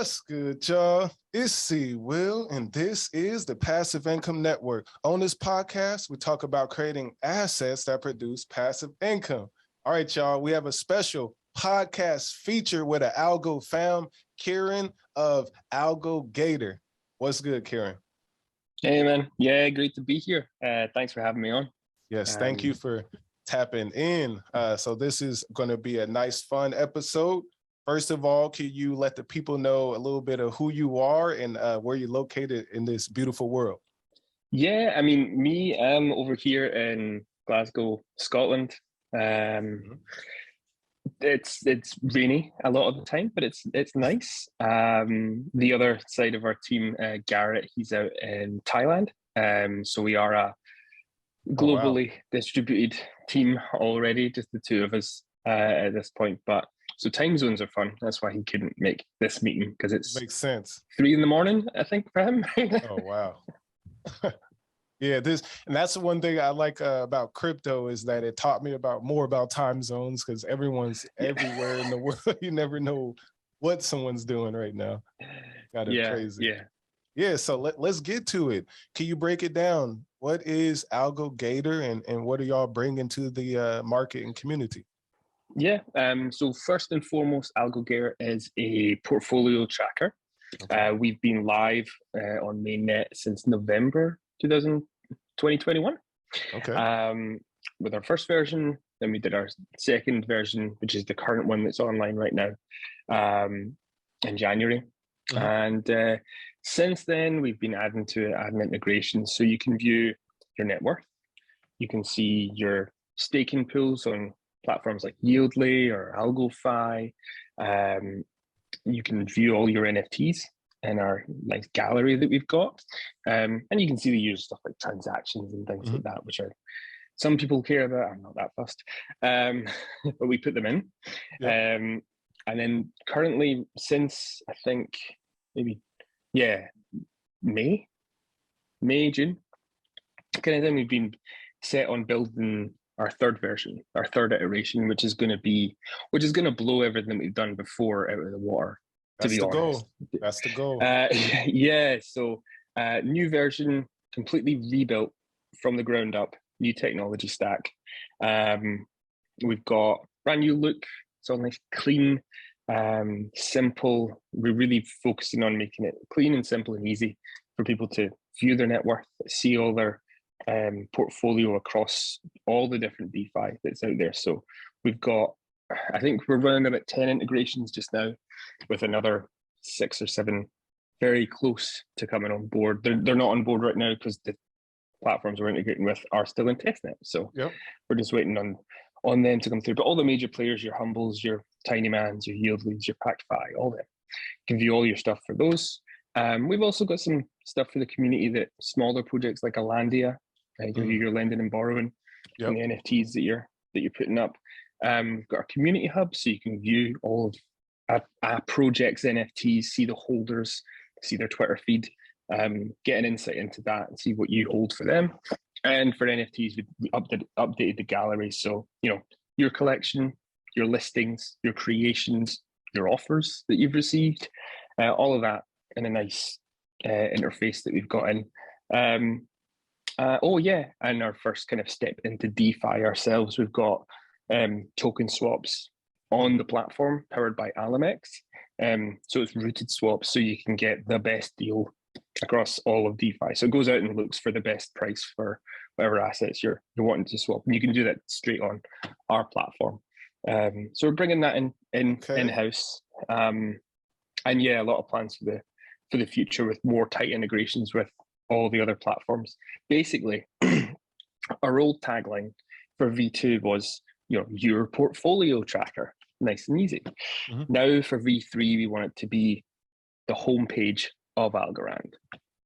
What's good, y'all? It's C. Will, and this is the Passive Income Network. On this podcast, we talk about creating assets that produce passive income. All right, y'all, we have a special podcast feature with an Algo fam, Kieran of Algogator. What's good, Kieran? Hey, man. Yeah, great to be here. Thanks for having me on. Yes, thank you for tapping in. So this is going to be a nice, fun episode. First of all, can you let the people know a little bit of who you are and where you're located in this beautiful world? Yeah, I mean, I'm over here in Glasgow, Scotland. It's rainy a lot of the time, but it's nice. The other side of our team, Garrett, he's out in Thailand. So we are a globally distributed team already, just the two of us at this point. But so time zones are fun. That's why he couldn't make this meeting, because it's makes sense. 3 a.m, I think, for him. Oh wow. Yeah, and that's the one thing I like about crypto is that it taught me more about time zones, because everyone's everywhere in the world. You never know what someone's doing right now. Crazy. Yeah. So let's get to it. Can you break it down? What is Algogator and what are y'all bringing to the market and community? Yeah. So first and foremost, Algogator is a portfolio tracker. Okay. We've been live on mainnet since November 2021. Okay. With our first version, then we did our second version, which is the current one that's online right now, in January. Mm-hmm. And since then, we've been adding integrations, so you can view your net worth. You can see your staking pools on platforms like Yieldly or Algofy. You can view all your NFTs in our nice gallery that we've got. And you can see the user stuff like transactions and things like that, which are some people care about. I'm not that fussed, but we put them in. Yep. And then currently, since I think maybe, May, June, kind of thing, we've been set on building our third version, our third iteration, which is going to blow everything we've done before out of the water. That's the goal. That's the goal. So new version, completely rebuilt from the ground up, new technology stack. We've got brand new look. It's all nice, clean, simple. We're really focusing on making it clean and simple and easy for people to view their net worth, see all their portfolio across all the different DeFi that's out there. So we've got, I think we're running about 10 integrations just now, with another 6 or 7 very close to coming on board. They're not on board right now because the platforms we're integrating with are still in testnet. So we're just waiting on them to come through. But all the major players, your Humbles, your Tiny Mans, your Yieldleys, your PactFi, all them, you can view all your stuff for those. We've also got some stuff for the community, that smaller projects like Alandia, you're lending and borrowing on the NFTs that you're putting up. We've got our community hub, so you can view all of a project's NFTs, see the holders, see their Twitter feed, get an insight into that and see what you hold for them. And for NFTs, we updated the gallery. So, your collection, your listings, your creations, your offers that you've received, all of that in a nice interface that we've got in. And our first kind of step into DeFi ourselves, we've got token swaps on the platform powered by Alamex. So it's rooted swaps, so you can get the best deal across all of DeFi. So it goes out and looks for the best price for whatever assets you're wanting to swap, and you can do that straight on our platform. So we're bringing that in-house, and a lot of plans for the future, with more tight integrations with all the other platforms. Basically, our old tagline for V2 was, your portfolio tracker, nice and easy. Now for V3, we want it to be the homepage of Algorand.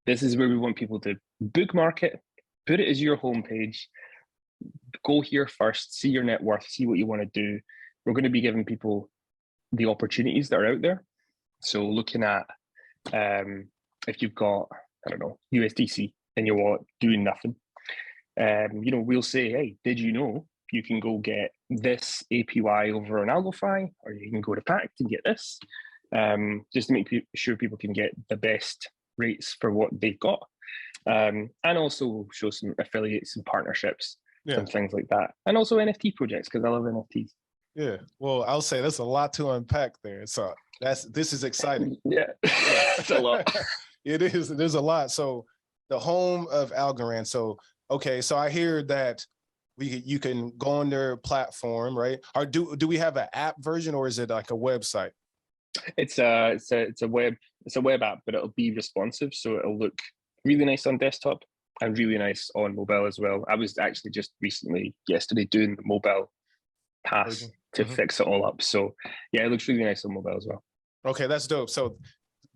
This is where we want people to bookmark it, put it as your homepage, go here first, see your net worth, see what you want to do. We're going to be giving people the opportunities that are out there. So looking at, if you've got, USDC in your wallet doing nothing, we'll say, hey, did you know you can go get this APY over on Algofy, or you can go to Pact and get this. just to make sure people can get the best rates for what they've got. And also show some affiliates and partnerships, some things like that. And also NFT projects, because I love NFTs. Yeah, well, I'll say there's a lot to unpack there. So this is exciting. Yeah, it's a lot. It is. There's a lot. So the home of Algorand. So okay, so I hear that you can go on their platform, right? Or do we have an app version, or is it like a website? It's a web app, but it'll be responsive, so it'll look really nice on desktop and really nice on mobile as well. I was actually just recently yesterday doing the mobile pass to fix it all up. So yeah, it looks really nice on mobile as well. Okay, that's dope. So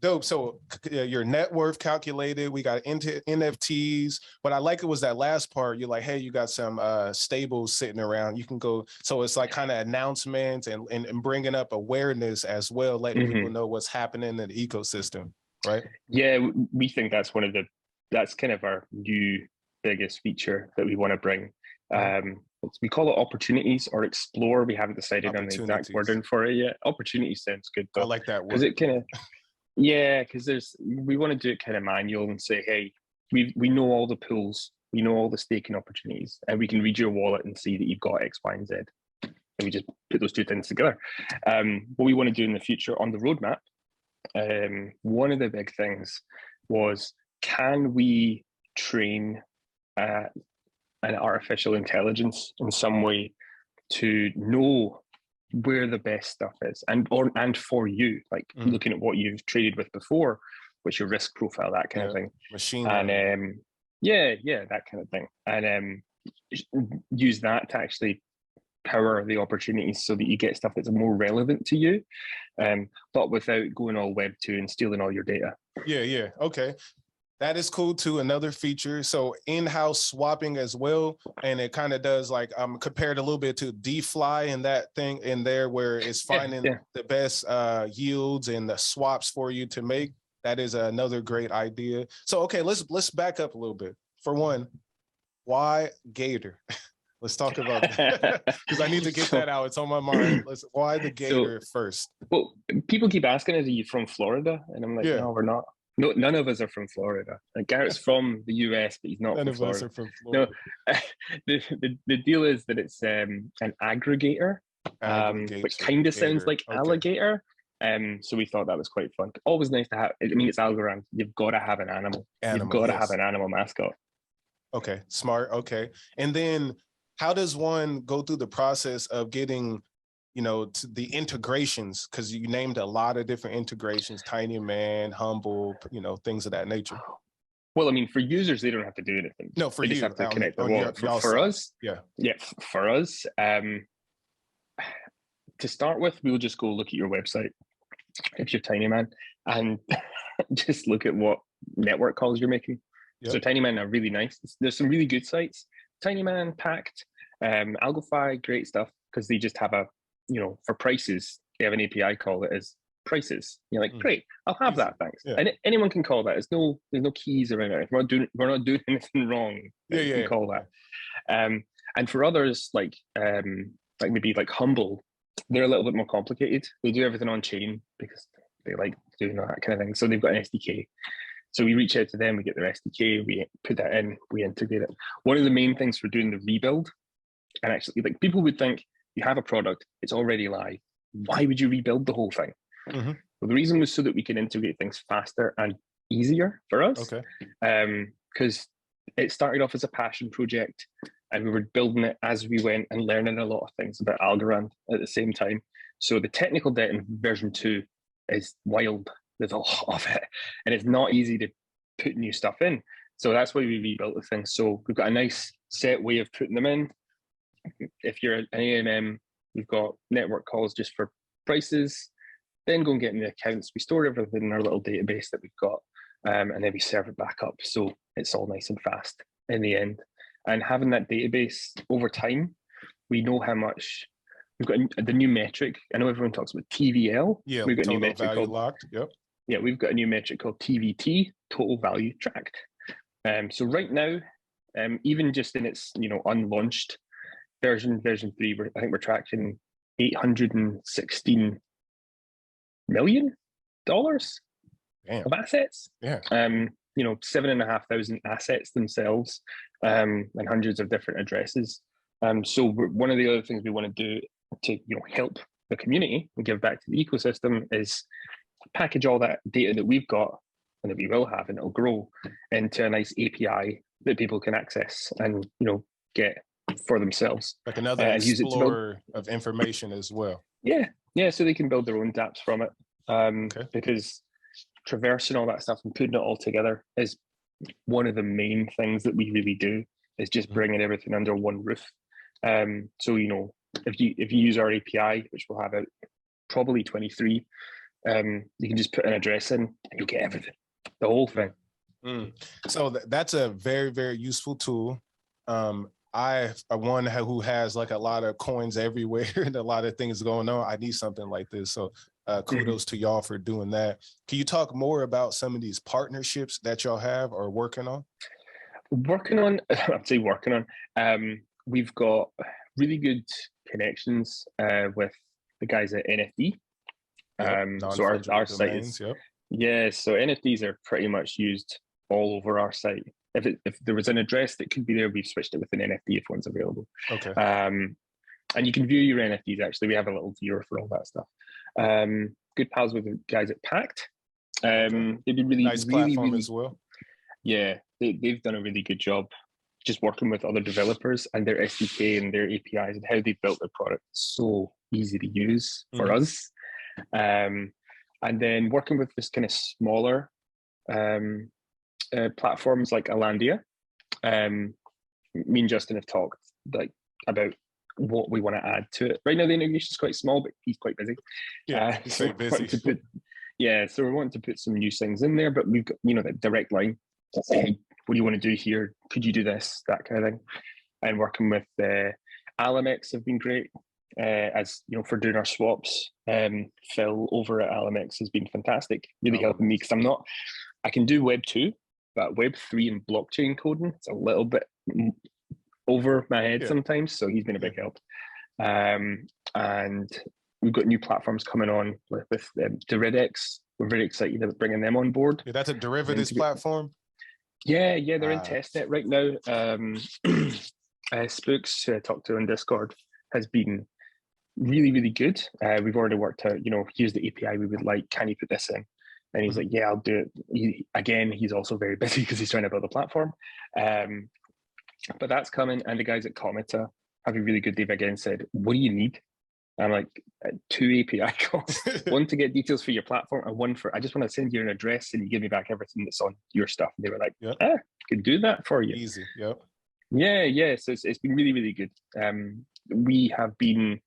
dope. So your net worth calculated, we got into NFTs. What I like it was that last part. You're like, hey, you got some stables sitting around. You can go. So it's like kind of announcements and bringing up awareness as well, letting people know what's happening in the ecosystem, right? Yeah, we think that's that's kind of our new biggest feature that we want to bring. We call it opportunities or explore. We haven't decided on the exact wording for it yet. Opportunities sounds good though. I like that word. Because it kind of, because we want to do it kind of manual and say, hey, we know all the pools, we know all the staking opportunities, and we can read your wallet and see that you've got X, Y, and Z. And we just put those two things together. What we want to do in the future on the roadmap, one of the big things was, can we train an artificial intelligence in some way to know where the best stuff is, and for you, like looking at what you've traded with before, what's your risk profile, that kind of thing, machine and that kind of thing, and use that to actually power the opportunities so that you get stuff that's more relevant to you, but without going all Web 2 and stealing all your data. Yeah. Okay. That is cool too. Another feature. So in-house swapping as well. And it kind of does like compared a little bit to DeFi and that thing in there where it's finding the best yields and the swaps for you to make. That is another great idea. So okay, let's back up a little bit. For one, why Gator? Let's talk about that because I need to get that out. It's on my mind. Why the Gator first? Well, people keep asking, "Are you from Florida?" And I'm like, "No, we're not. No, none of us are from Florida. Like Garrett's from the US, but he's not from Florida. None of us are from Florida. No, the deal is that it's an aggregator, which kind of sounds like alligator. So we thought that was quite fun. Always nice to have. I mean, it's Algorand. You've got to have an animal. You've got to have an animal mascot. Okay, smart. Okay, and then how does one go through the process of getting, to the integrations? Because you named a lot of different integrations, Tiny Man, Humble, things of that nature. Well, I mean, for users, they don't have to do anything. No, for they you. just have to connect the wallet. For us, for us, to start with, we'll just go look at your website if you're Tiny Man and just look at what network calls you're making. Yep. So Tiny Man are really nice. There's some really good sites. Tiny Man, Pact, Algofy, great stuff, because they just have for prices, they have an API call that is prices. You're like, great, I'll have that, thanks. Yeah. And anyone can call that. There's no keys around it. If we're not doing anything wrong, you can call that. And for others, like maybe like Humble, they're a little bit more complicated. They do everything on chain because they like doing that kind of thing. So they've got an SDK. So we reach out to them, we get their SDK, we put that in, we integrate it. One of the main things for doing the rebuild, and actually, like, people would think, you have a product, it's already live. Why would you rebuild the whole thing? Well, the reason was so that we can integrate things faster and easier for us. Okay. Because it started off as a passion project, and we were building it as we went and learning a lot of things about Algorand at the same time. So the technical debt in version 2 is wild. There's a lot of it, and it's not easy to put new stuff in. So that's why we rebuilt the thing. So we've got a nice set way of putting them in. If you're an AMM, we've got network calls just for prices, then go and get in the accounts. We store everything in our little database that we've got, and then we serve it back up. So it's all nice and fast in the end. And having that database over time, we know how much. We've got the new metric. I know everyone talks about TVL. Yeah, we've got a new metric value locked. Yep. Yeah, we've got a new metric called TVT, total value tracked. So right now, even just in its unlaunched version 3, I think we're tracking 816 million Damn. of assets. Yeah. 7,500 assets themselves, and hundreds of different addresses. So one of the other things we want to do to help the community and give back to the ecosystem is package all that data that we've got and that we will have, and it'll grow into a nice API that people can access and get for themselves, like another explorer of information as well. Yeah, so they can build their own dApps from it, because traversing all that stuff and putting it all together is one of the main things that we really do, is just bringing everything under one roof. So if you use our API, which we'll have out probably 23, you can just put an address in and you'll get everything, the whole thing. So that's a very, very useful tool. I one who has like a lot of coins everywhere and a lot of things going on. I need something like this. So kudos to y'all for doing that. Can you talk more about some of these partnerships that y'all have or working on? I'd say working on. We've got really good connections with the guys at NFT. So our site is, so NFTs are pretty much used all over our site. If there was an address that could be there, we've switched it with an NFT if one's available. Okay. And you can view your NFTs. Actually, we have a little viewer for all that stuff. Good pals with the guys at Pact. They've been really nice platform as well. Yeah, they've done a really good job just working with other developers and their SDK and their APIs and how they built their product. So easy to use for us. And then working with this kind of smaller platforms like Alandia. Me and Justin have talked about what we want to add to it. Right now the integration is quite small, but he's quite busy. Yeah, he's so busy. So we're wanting to put some new things in there, but we've got that direct line to say, hey, what do you want to do here? Could you do this? That kind of thing. And working with Alamex have been great. As for doing our swaps. Phil over at Alamex has been fantastic, really helping me, because I can do Web 2, but Web 3 and blockchain coding, it's a little bit over my head sometimes, so he's been a big help. And we've got new platforms coming on with Deridex. We're very excited about bringing them on board. Yeah, that's a derivatives platform? Yeah, they're in testnet right now. Spooks, who I talked to on Discord, has been really, really good. We've already worked out, here's the API we would like. Can you put this in? And he's like, yeah, I'll do it. He's also very busy because he's trying to build a platform. But that's coming. And the guys at Cometa have been really good. They've again said, what do you need? I'm like, 2 API calls. One to get details for your platform, and one for, I just want to send you an address and you give me back everything that's on your stuff. And they were like, I can do that for you. Easy, yep. Yeah. So it's been really, really good. We have been,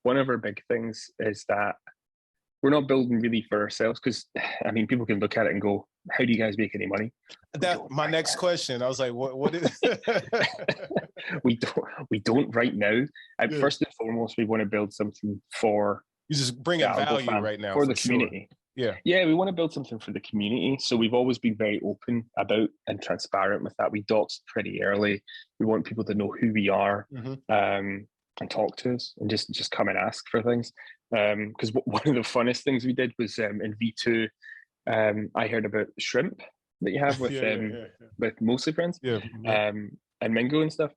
one of our big things is that we're not building really for ourselves, because people can look at it and go, how do you guys make any money? That my next question. I was like, what is we don't right now. First and foremost, we want to build something for you, just bringing value right now for the community. Sure. Yeah, we want to build something for the community. So we've always been very open about and transparent with that. We doxed pretty early. We want people to know who we are. And talk to us and just come and ask for things. Because one of the funnest things we did was in V2, I heard about shrimp that you have with with Mostly Friends, and Mingo and stuff.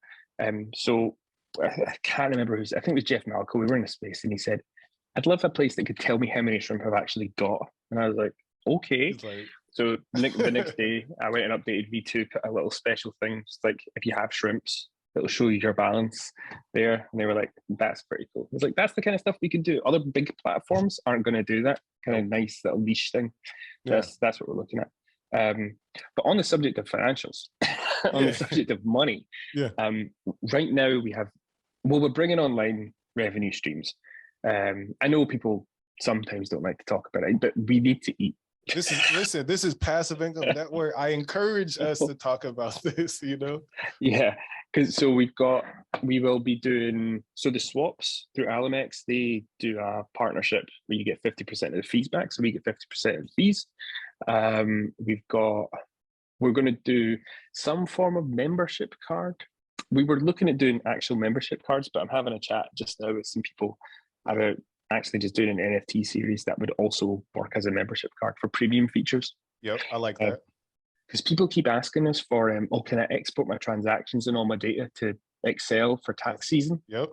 So I can't remember who's, I think it was Jeff Malco. We were in a space and he said, I'd love a place that could tell me how many shrimp I've actually got. And I was like, okay. So the next day I went and updated V2, put a little special thing, just like if you have shrimps, it'll show you your balance there. And they were like, that's pretty cool. It's like, that's the kind of stuff we can do. Other big platforms aren't going to do that kind of nice little niche thing. That's what we're looking at. But on the subject of financials, on the subject of money, right now we're bringing online revenue streams. I know people sometimes don't like to talk about it, but we need to eat. This is passive income network. I encourage us to talk about this, Yeah, because we will be doing, so the swaps through Alamex, they do a partnership where you get 50% of the fees back, so we get 50% of the fees. We're going to do some form of membership card. We were looking at doing actual membership cards, but I'm having a chat just now with some people about actually just doing an NFT series that would also work as a membership card for premium features. Yep, I like that. Because people keep asking us for, oh, can I export my transactions and all my data to Excel for tax season? Yep.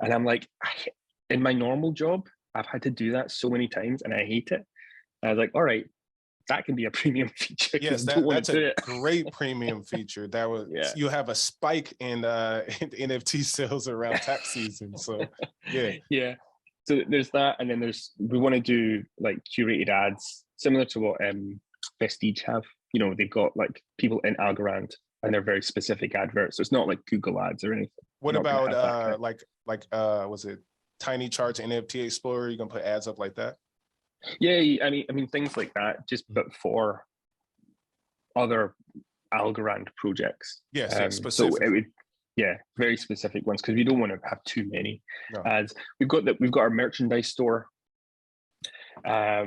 And I'm like, in my normal job, I've had to do that so many times and I hate it. And I was like, all right, that can be a premium feature. Yes, that's a great premium feature. That was you have a spike in NFT sales around tax season. So yeah. So there's that, and then we want to do like curated ads similar to what Vestige have. You know, they've got like people in Algorand and they're very specific adverts. So it's not like Google ads or anything. What about was it Tiny Charts, NFT Explorer? You gonna put ads up like that? Yeah, I mean things like that, just but for other Algorand projects. Yes, specific. So it would, very specific ones, because we don't want to have too many ads. We've got our merchandise store. Where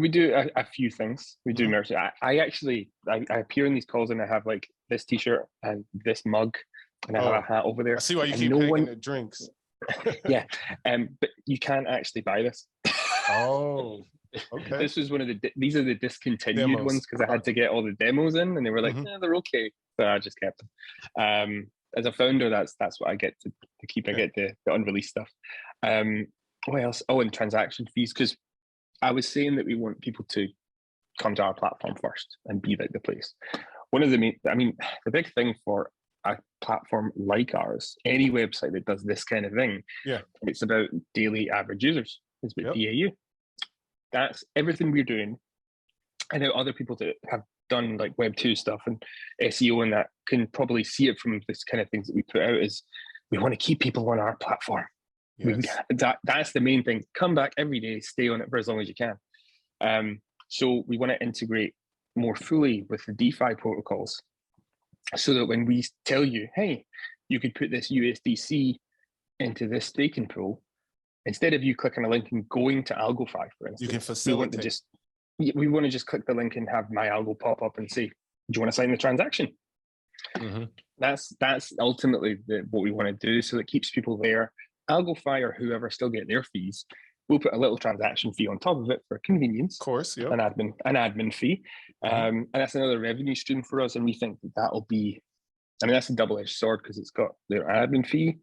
we do a few things. We do merch. I actually appear in these calls and I have like this T-shirt and this mug and I have a hat over there. I see why you keep taking the drinks. Yeah, but you can't actually buy this. Oh, okay. This was these are the discontinued ones because I had to get all the demos in, and they were like, they're okay, so I just kept them. As a founder, that's what I get to keep. I get the unreleased stuff. What else? Oh, and transaction fees, because I was saying that we want people to come to our platform first and be like the place. One of the the big thing for a platform like ours, any website that does this kind of thing, it's about daily average users. It's about DAU. That's everything we're doing. I know other people that have done like Web 2 stuff and SEO and that can probably see it from this kind of things that we put out is we want to keep people on our platform. Yes. That's the main thing. Come back every day, stay on it for as long as you can. So we want to integrate more fully with the DeFi protocols so that when we tell you, hey, you could put this USDC into this staking pool, instead of you clicking a link and going to AlgoFi, for instance, you can facilitate. We want to just click the link and have my algo pop up and say, do you want to sign the transaction? That's ultimately what we want to do. So it keeps people there. AlgoFi or whoever still get their fees. We'll put a little transaction fee on top of it for convenience. Of course, an admin fee. And that's another revenue stream for us. And we think that'll be, that's a double-edged sword because it's got their admin fee,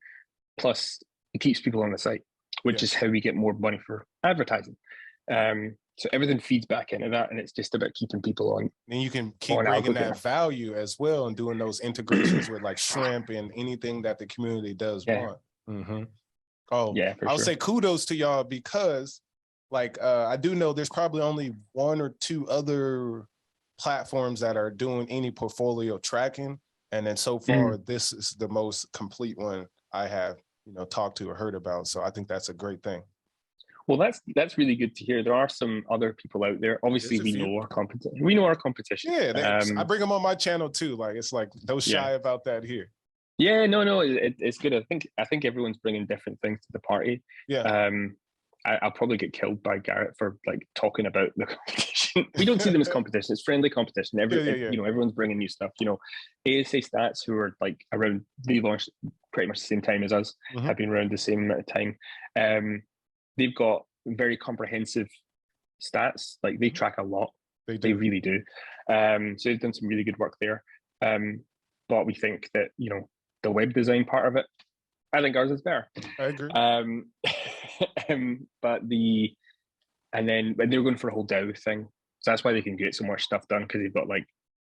plus it keeps people on the site, which is how we get more money for advertising. So everything feeds back into that, and it's just about keeping people on. Then you can keep bringing that value as well and doing those integrations with like shrimp and anything that the community does want. Oh, yeah, I'll say kudos to y'all because like I do know there's probably only one or two other platforms that are doing any portfolio tracking. And then so far, this is the most complete one I have, talked to or heard about. So I think that's a great thing. Well, that's really good to hear. There are some other people out there. Obviously, we know our competition. We know our competition. Yeah, I bring them on my channel too. Like it's like don't shy about that here. Yeah, no, it's good. I think everyone's bringing different things to the party. Yeah. I'll probably get killed by Garrett for like talking about the competition. We don't see them as competition; it's friendly competition. Everyone's bringing new stuff. ASA Stats, who are like around, they launched pretty much the same time as us, have been around the same amount of time. They've got very comprehensive stats. Like they track a lot. They really do. So they've done some really good work there. But we think that the web design part of it, I think ours is better. I agree. But they're going for a whole DAO thing. So that's why they can get so much stuff done, because they've got like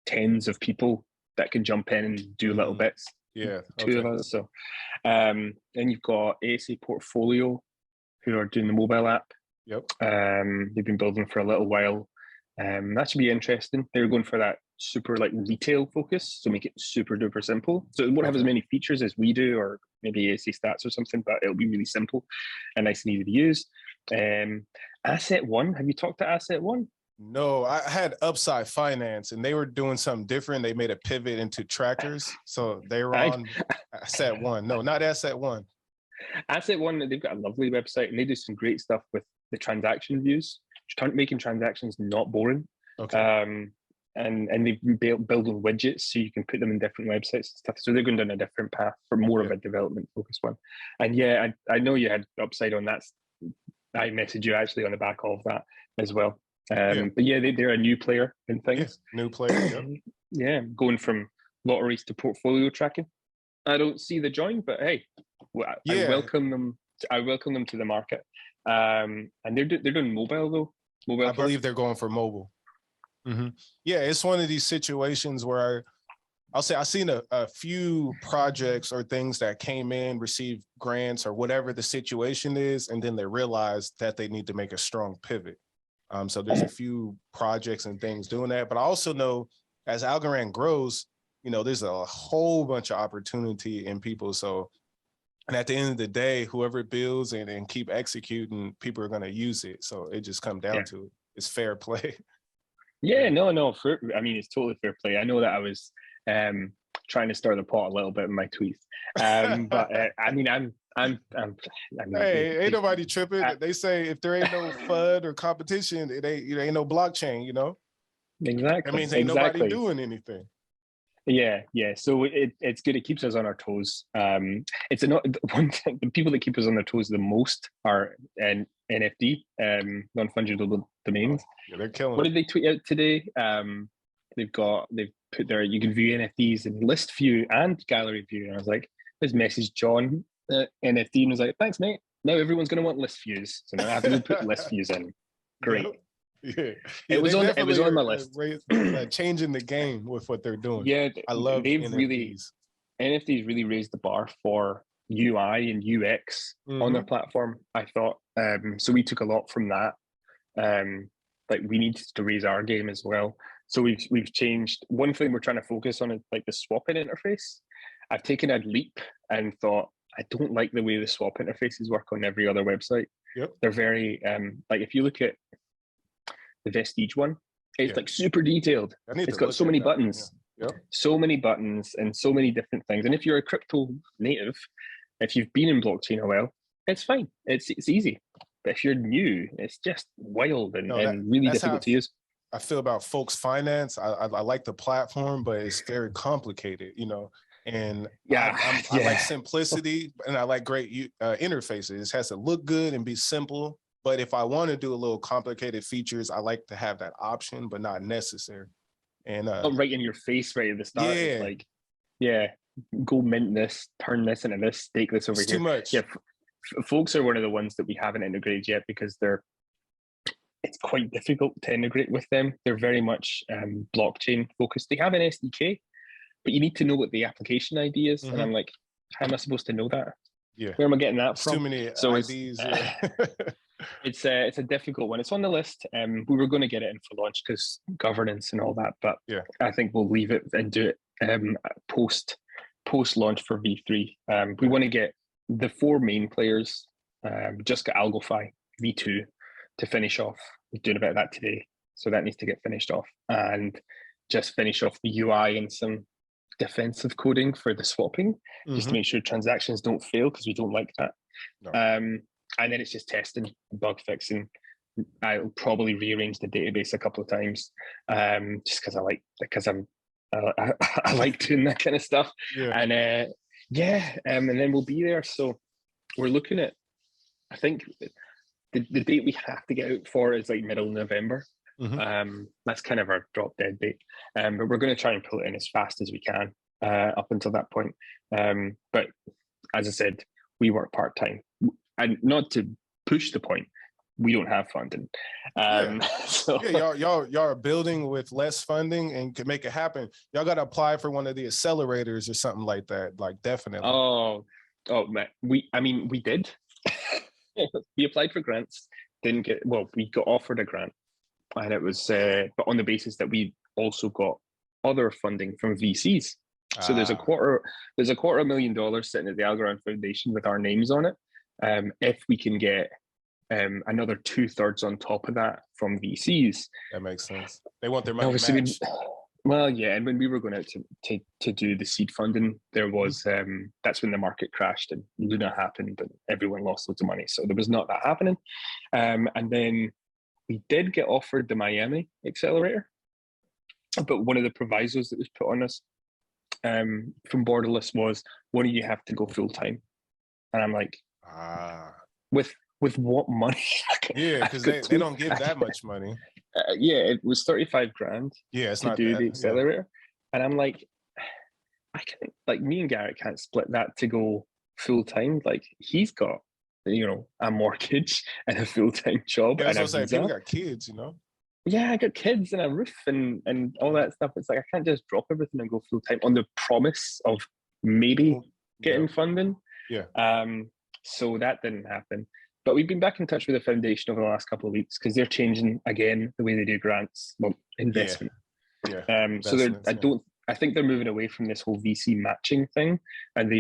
tens of people that can jump in and do little bits. Yeah. Two of us. So then you've got ASA Portfolio, who are doing the mobile app. Yep. They've been building for a little while. That should be interesting. They're going for that super like retail focus, so make it super duper simple. So it won't have as many features as we do, or maybe AC Stats or something, but it'll be really simple and nice and easy to use. Asset One, have you talked to Asset One? No, I had Upside Finance and they were doing something different. They made a pivot into trackers. So they were on Asset One. No, not Asset One. Asset One, they've got a lovely website and they do some great stuff with the transaction views, making transactions not boring. Okay. and they've building widgets so you can put them in different websites and stuff. So they're going down a different path for more of a development focused one. And yeah, I know you had Upside on that. I messaged you actually on the back of that as well. But yeah, they're a new player in things. Yeah, new player. Yep. Yeah, going from lotteries to portfolio tracking. I don't see the join, but hey, I welcome them. I welcome them to the market. And they're doing mobile though. Mobile. I believe they're going for mobile. Yeah, it's one of these situations where I'll say I've seen a few projects or things that came in, received grants or whatever the situation is, and then they realized that they need to make a strong pivot. So there's a few projects and things doing that. But I also know as Algorand grows, you know, there's a whole bunch of opportunity in people. So, and at the end of the day, whoever builds and keep executing, people are going to use it. So it just comes down to it. It's fair play. Yeah, no. I mean, it's totally fair play. I know that I was trying to stir the pot a little bit in my tweets, but I mean, I mean, hey, ain't nobody tripping. They say if there ain't no FUD or competition, it ain't no blockchain. You know, exactly. That means ain't nobody doing anything. Yeah. So it's good. It keeps us on our toes. It's one thing. The people that keep us on their toes the most are NFT, non-fungible domains. Yeah, they're killing. What did they tweet out today? They've put there, you can view NFTs in list view and gallery view. And I was like, let's message John NFT and was like, thanks, mate. Now everyone's going to want list views, so now I have to put list views in. Great. Yeah, it was on my list. Changing the game with what they're doing. Yeah, I love NFTs really raised the bar for UI and UX on their platform. I thought so. We took a lot from that. Like we need to raise our game as well. So we've changed. One thing we're trying to focus on is like the swapping interface. I've taken a leap and thought I don't like the way the swap interfaces work on every other website. Yep. They're very like if you look at the Vestige one, it's like super detailed. It's got so many buttons, so many buttons and so many different things. And if you're a crypto native, if you've been in blockchain a while, it's fine. It's easy. But if you're new, it's just wild and really difficult to use. I feel about folks finance. I like the platform, but it's very complicated, you know. And I like simplicity and I like great interfaces. It has to look good and be simple. But if I want to do a little complicated features, I like to have that option, but not necessary. And right in your face, right at the start. It's like, go mint this, turn this into this, stake this over here. Too much. Yeah, folks are one of the ones that we haven't integrated yet because it's quite difficult to integrate with them. They're very much blockchain focused. They have an SDK, but you need to know what the application ID is. And I'm like, how am I supposed to know that? Yeah. Where am I getting that from? Too many IDs. It's a difficult one. It's on the list. We were going to get it in for launch because governance and all that, but I think we'll leave it and do it post launch for V3. We want to get the 4 main players. Just got AlgoFi V2 to finish off. We're doing a bit of that today, so that needs to get finished off and just finish off the UI and some defensive coding for the swapping, just to make sure transactions don't fail because we don't like that. No. And then it's just testing, bug fixing. I'll probably rearrange the database a couple of times, just because I like doing that kind of stuff. And and then we'll be there. So we're looking at, I think the date we have to get out for is like middle November. That's kind of our drop dead date. But we're going to try and pull it in as fast as we can up until that point. But as I said, we work part-time. And not to push the point, we don't have funding. So y'all are building with less funding and can make it happen. Y'all got to apply for one of the accelerators or something like that. Like definitely. Oh man, we did. We applied for grants, didn't get. Well, we got offered a grant, and it was but on the basis that we also got other funding from VCs. So there's a $250,000 sitting at the Algorand Foundation with our names on it. If we can get another 2/3 on top of that from VCs, that makes sense. They want their money matched. And when we were going out to do the seed funding, there was that's when the market crashed and Luna happened and everyone lost loads of money. So there was not that happening. And then we did get offered the Miami accelerator. But one of the provisos that was put on us from Borderless was, one of you have to go full time. And I'm like, with what money? Yeah, because they don't give that much money. Yeah, it was 35 grand. Yeah, it's to not do that, the accelerator. And I'm like, I can't, like, me and Garrett can't split that to go full time. Like, he's got, you know, a mortgage and a full-time job. Yeah, and that's what I'm saying. People got kids, you know. Yeah, I got kids and a roof and all that stuff. It's like, I can't just drop everything and go full time on the promise of maybe getting funding. Yeah. So that didn't happen. But we've been back in touch with the foundation over the last couple of weeks because they're changing again the way they do grants, well, investment. Yeah. So I think they're moving away from this whole VC matching thing, and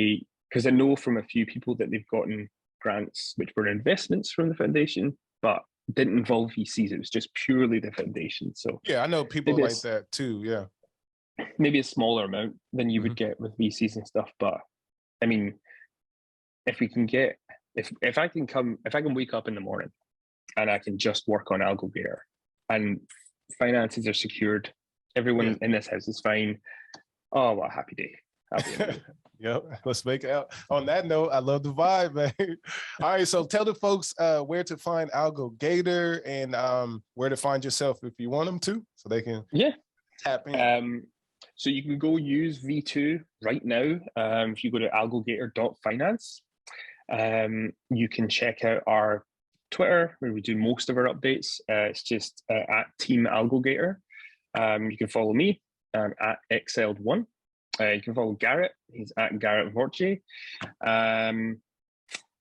because I know from a few people that they've gotten grants which were investments from the foundation, but didn't involve VCs. It was just purely the foundation. So yeah, I know people like that too. Yeah, maybe a smaller amount than you would get with VCs and stuff. But I mean, if we can get, if I can wake up in the morning and I can just work on Algogator and finances are secured, everyone in this house is fine. Oh, what a happy day. Yep, let's make it out. On that note, I love the vibe, man. All right, so tell the folks where to find Algogator and where to find yourself if you want them to, so they can tap in. So you can go use V2 right now. If you go to algogator.finance, you can check out our Twitter where we do most of our updates. It's just at Team Algogator. You can follow me at Excelled1. You can follow Garrett. He's at Garrett Vorche.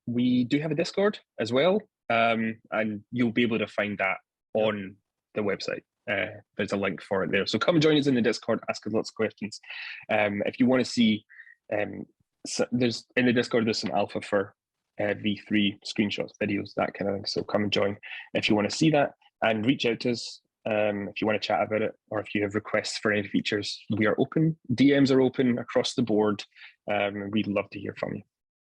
We do have a Discord as well, and you'll be able to find that on the website. There's a link for it there. So come join us in the Discord, ask us lots of questions. If you want to see, so there's in the Discord, there's some alpha for V3 screenshots, videos, that kind of thing. So come and join if you want to see that, and reach out to us. If you want to chat about it, or if you have requests for any features, we are open. DMs are open across the board. We'd love to hear from you.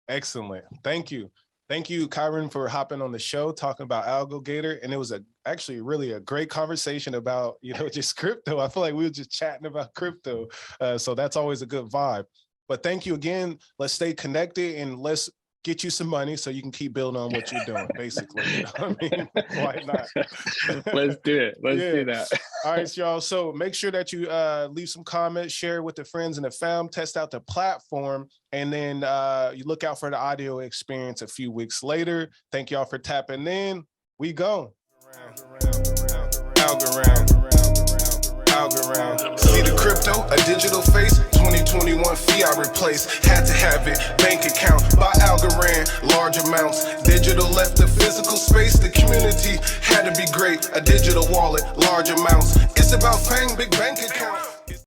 Excellent. Thank you. Thank you, Kyron, for hopping on the show, talking about Algogator. And it was actually really a great conversation about, just crypto. I feel like we were just chatting about crypto. So that's always a good vibe. But thank you again. Let's stay connected and let's get you some money so you can keep building on what you're doing, basically. You know what I mean? Why not? Let's do it. Let's do that. All right, y'all. So make sure that you leave some comments, share with the friends and the fam, test out the platform, and then you look out for the audio experience a few weeks later. Thank y'all for tapping in. We go. Algorand. See the crypto, a digital face, 2021 fiat replaced, had to have it, bank account by Algorand, large amounts, digital left the physical space, the community had to be great, a digital wallet, large amounts, it's about fame, big bank account.